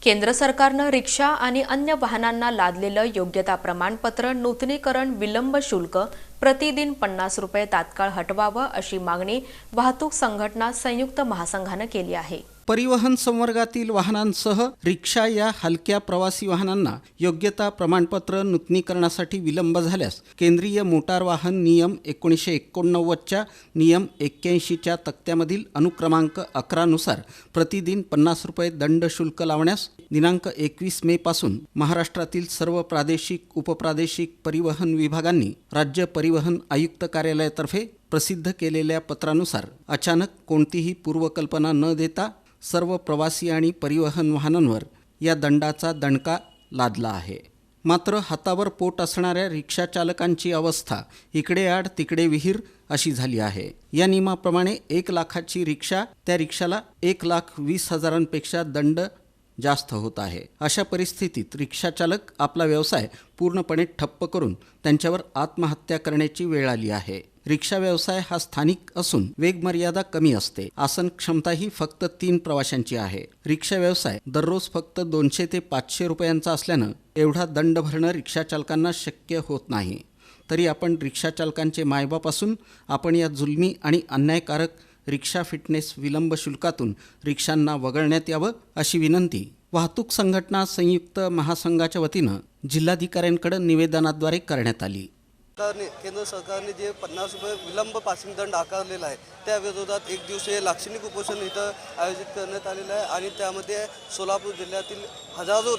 केंद्र सरकारनं रिक्षा आणि अन्य वाहनांना लादलेलं योग्यता प्रमाणपत्र नूतनीकरण विलंब शुल्क प्रतिदिन 50 रुपये तात्काळ हटवावं अशी मागणी वाहतूक संघटना संयुक्त महासंघानं केली आहे। परिवहन संवर्गातील वाहनांसह रिक्षा या हलक्या प्रवासी वाहनांना योग्यता प्रमाणपत्र नूतनीकरणासाठी विलंब झाल्यास केंद्रीय मोटार वाहन नियम 1989च्या नियम 81च्या तक्त्यामधील अनुक्रमांक 11 नुसार प्रतिदिन 50 रुपये दंड शुल्क लावण्यास दिनांक 21 मे पासून महाराष्ट्रातील सर्व प्रादेशिक उपप्रादेशिक परिवहन विभागांनी राज्य परिवहन आयुक्त कार्यालयातर्फे प्रसिद्ध केलेल्या पत्रानुसार अचानक कोणतीही पूर्वकल्पना न देता सर्व प्रवासी आणि परिवहन वाहनांवर या दंडाचा दणका लादला आहे। मात्र हातावर पोट असणाऱ्या रिक्षा चालकांची अवस्था इकडे आड तिकडे विहीर अशी झाली आहे। या नियमाप्रमाणे 1 लाखाची रिक्षा त्या रिक्षाला 1,20,000पेक्षा दंड जास्त होत आहे। अशा परिस्थितीत रिक्षा चालक आपला व्यवसाय पूर्णपणे ठप्प करून त्यांच्यावर आत्महत्या करण्याची वेळ आली आहे। रिक्षा व्यवसाय हा स्थानिक असून वेगमर्यादा कमी असते। आसन क्षमताही फक्त 3 प्रवाशांची आहे। रिक्षा व्यवसाय दररोज फक्त 200 ते 500 रुपयांचा असल्यानं एवढा दंड भरणं रिक्षा चालकांना शक्य होत नाही। तरी आपण रिक्षा चालकांचे मायबाप असून आपण या जुलमी आणि अन्यायकारक रिक्षा फिटनेस विलंब शुल्कातून रिक्षांना वगळण्यात यावं अशी विनंती वाहतूक संघटना संयुक्त महासंघाच्या वतीनं जिल्हाधिकाऱ्यांकडे निवेदनाद्वारे करण्यात आली। केंद्र सरकारने जे 50 रुपये विलंब पासिंग दंड आकारलेला आहे त्या विरोधात 1 दिवसीय लाक्षणिक उपोषण इथं आयोजित करण्यात आलेलं आहे आणि त्यामध्ये सोलापूर जिल्ह्यातील हजारो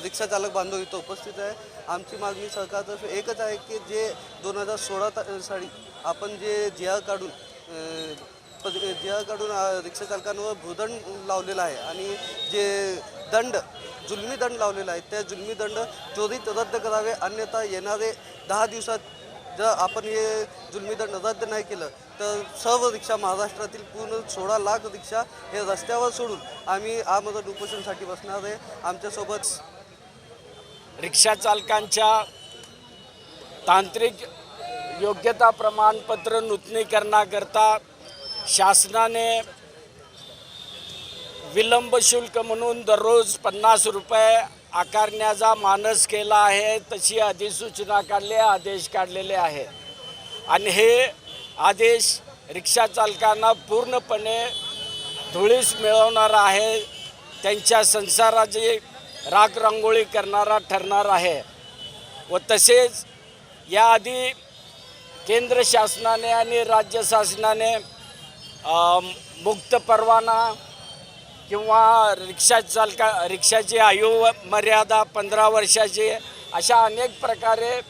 रिक्षा चालक बांधव इथं उपस्थित आहे। आमची मागणी सरकारतर्फे एकच आहे की जे 2016 साली आपण जे जी काढून रिक्षा चालकांवर भूदंड लावलेला आहे आणि जे जुलमी दंड लावलेला आहे त्या जुलमी दंड त्वरित रद्द करावे, अन्यथा येणारे 10 दिवसात जर आपण हे जुलमी दंड रद्द नाही केलं तर सर्व रिक्षा महाराष्ट्रातील पूर्ण 16 लाख रिक्षा हे रस्त्यावर सोडून आम्ही आमरण उपोषणासाठी बसणार आहे। आमच्यासोबत रिक्षा चालकांच्या तांत्रिक योग्यता प्रमाणपत्र नूतनीकरणाकरता शासनाने विलंब शुल्क म्हणून दररोज 50 रुपये आकारण्याचा मानस केला आहे। तशी अधिसूचना काढली, आदेश काढलेले आहे आणि हे आदेश रिक्षा चालकांना पूर्णपणे धुळीस मिळवणारा आहे, त्यांच्या संसाराची राखरांगोळी करणारा ठरणार आहे। व तसेच याआधी केंद्र शासनाने आणि राज्य शासनाने मुक्त परवाना किंवा रिक्षाची आयु मर्यादा 15 वर्षाची अशा अनेक प्रकारे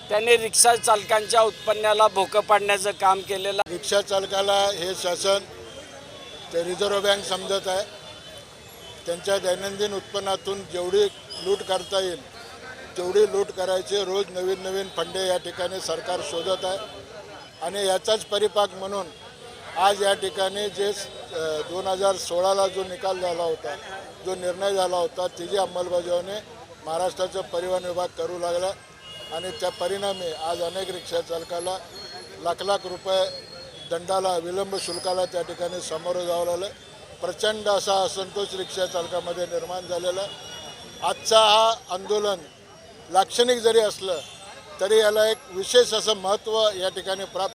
त्यांनी रिक्षा चालकांच्या उत्पन्नाला भोकं पाडण्याचं काम केलेलं आहे। रिक्षा चालकाला हे शासन ते रिझर्व्ह बँक समजत आहे। त्यांच्या दैनंदिन उत्पन्नातून जेवढी लूट करता येईल तेवढी लूट करायचे रोज नवीन फंडे या ठिकाणी सरकार शोधत आहे आणि याचाच परिपाक म्हणून आज या ठिकाणी जे 2016ला जो निकाल झाला होता, जो निर्णय झाला होता, त्याची अंमलबजावणी महाराष्ट्राचा परिवहन विभाग करू लागला आणि त्या परिणामी आज अनेक रिक्षा चालकाला लाख रुपये दंडाला विलंब शुल्काला त्या ठिकाणी सामोरं जावं लागलं। प्रचंड असा असंतोष रिक्षा चालकामध्ये निर्माण झालेला। आजचा हा आंदोलन लाक्षणिक जरी असलं तरी याला एक विशेष असं महत्त्व या ठिकाणी प्राप्त